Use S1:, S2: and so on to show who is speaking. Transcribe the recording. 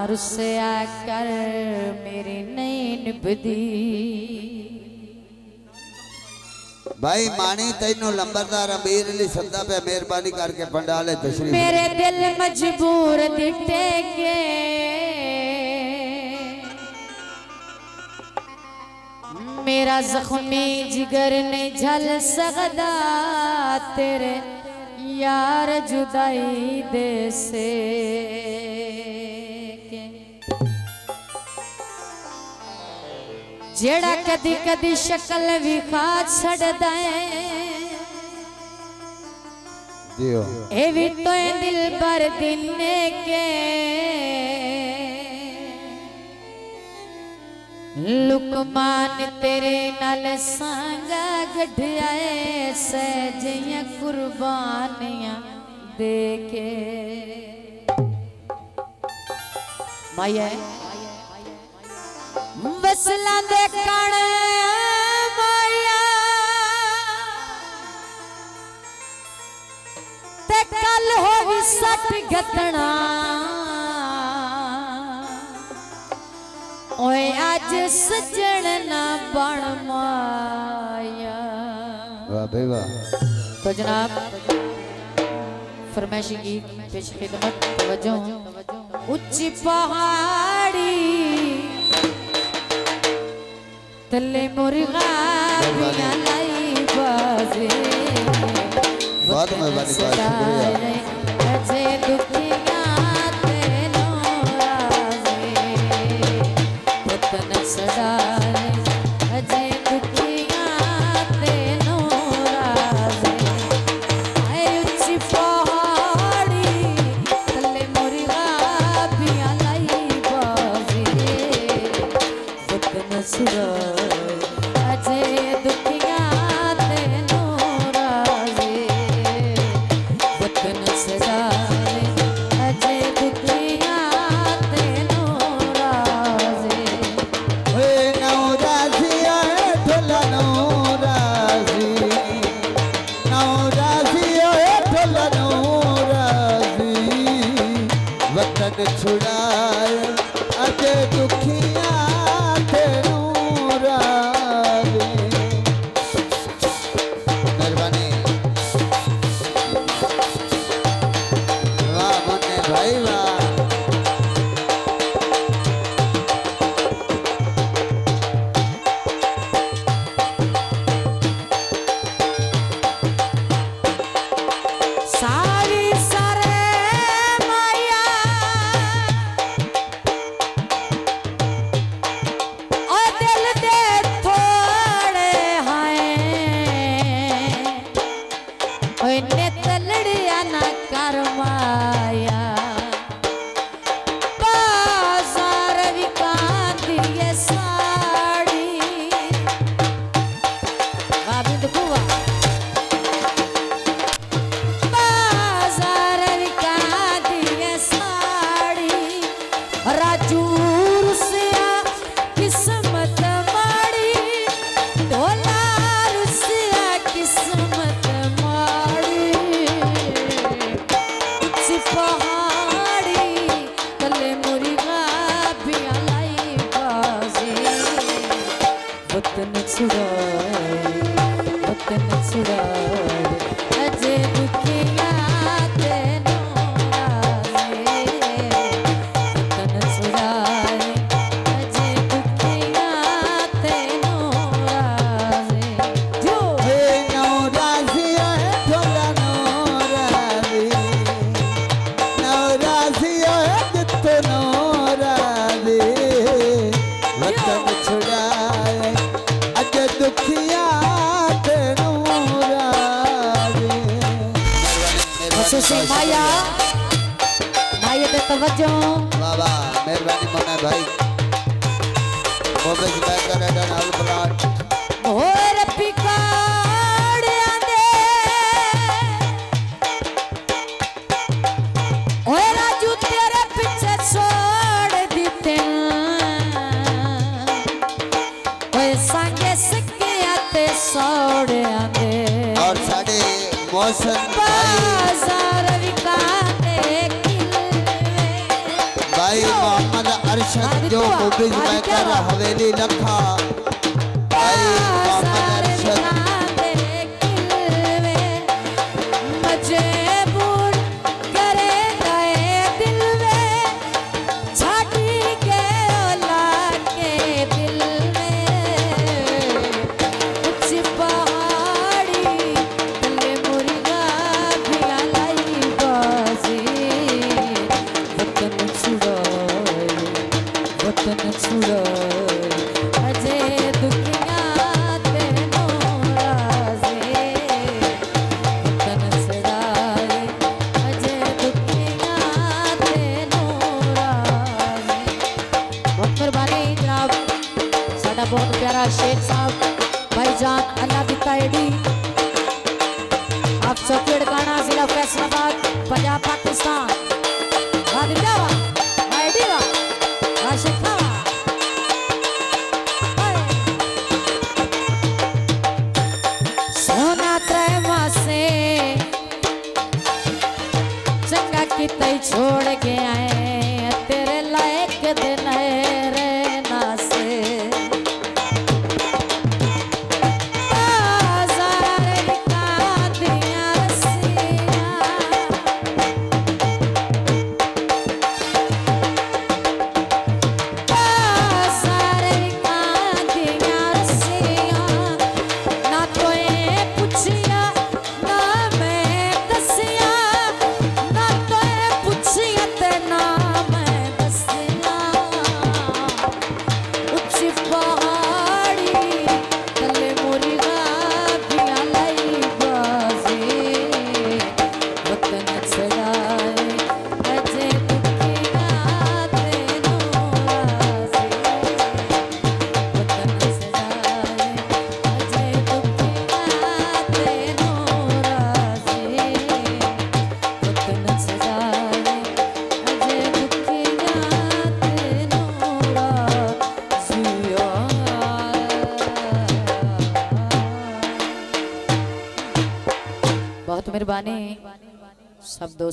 S1: रुस्से आकर मेरी नहीं निभदी।
S2: भाई मानी तेनों लंबरदार अमीर अली सदा पे मेहरबानी करके पंडाले तशरीफ।
S1: मेरे दिल मजबूर दिखे के मेरा जख्मी जिगर ने झल सकदा तेरे यार जुदाई दे से। जेड़ा कदी कदी शक्ल विखा छड़दा ए भी तो दिल पर दिन के लुकमान तेरे नाल सांगा गढ़ियाए सहजियां कुर्बानियां दे के। माया वसला दे कण माया ते कल होगी सट गतना ओए आज सजन ना बन माया।
S2: वाह भाई वाह।
S1: तो जनाब फरमाइशी की पेश खिदमत तवज्जो। ऊंची पहाड़ी तले मुर्गा बिना लाई बाजे।
S2: बहुत मेहरबानी शुक्रिया।
S1: अजे दुखिया तेनो राजे वतन सदाए अजे दुखिया तेनो राजे। आए ऊंची पहाड़ी तले मुर्गा बिना लाई बाजे वतन सदाए अजे दुखिया तेनो राजे वतन सदाए अजे दुखिया तेनो राजे।
S2: ओए नौराजी ओए ढोला नौराजी, नौराजी ओए ढोला नौराजी, वतन छुड़ाए अजे दुखिया तेनू राजी। मेहरबानी। वाह मन्ने भाई वाह।
S1: सारी सारे माया और दिल दे थोड़े हाय ओए ने तलड़िया ना कर माया। बाजार विकांदी ये साड़ी वाबिंद कुआ बाजार विकांदी ये साड़ी राजू रुसिया किस्मत माड़ी ढोला रुसिया किस्मत माड़ी। ऊंची पहाड़ी तले मुर्गा बिया लाई बाजे वतन छुड़ाए वतन छुड़ाए अजे दुखिया तेनो राजे वतन छुड़ाए अजे दुखिया तेनो राजे। जो
S2: ओए नौराजी ओए ढोला नौराजी, नौराजी ओए दित्तो नौराजी, वतन छुड़ाए अजे दुखिया तेनू राजी।
S1: खुशी माया माया दे तवज्जो।
S2: वाह वाह मेहरबानी मोना भाई। मोबेज बैकर एडन अल प्लाट।
S1: और पिकाड़ आंदे ओए राजू तेरे पीछे छोड़ दीते ओए संगे सके आते सोड़ आंदे
S2: और साढ़े मौसम
S1: बाजार विकांदे
S2: भाई मोहम्मद जो मूवीज में कर हवेली लखा भाई मोहम्मद अरशद
S1: मजबूर करे गए दिल में छाटी के औलाद के दिल में कुछ पहाड़ी तले मुर्गा भी लाई बाजी वतन छुड़ाए अजय दुखिया तेनो राजे वतन छुड़ाए अजय दुखिया तेनो राजे। बहुत मेहरबानी जनाब साडा बहुत प्यारा शेख साहब भाईजान अल्लाह दी ताईडी आप चौकेड़ गाना जिला फैसलाबाद पंजाब पाकिस्तान वादियावा आईडीवा आशिकावा सोना त्रेमा से चंगा की तई छोड़ के आए तेरे लायक दिन है रे नासे बहुत मेहरबानी सब दोस्त।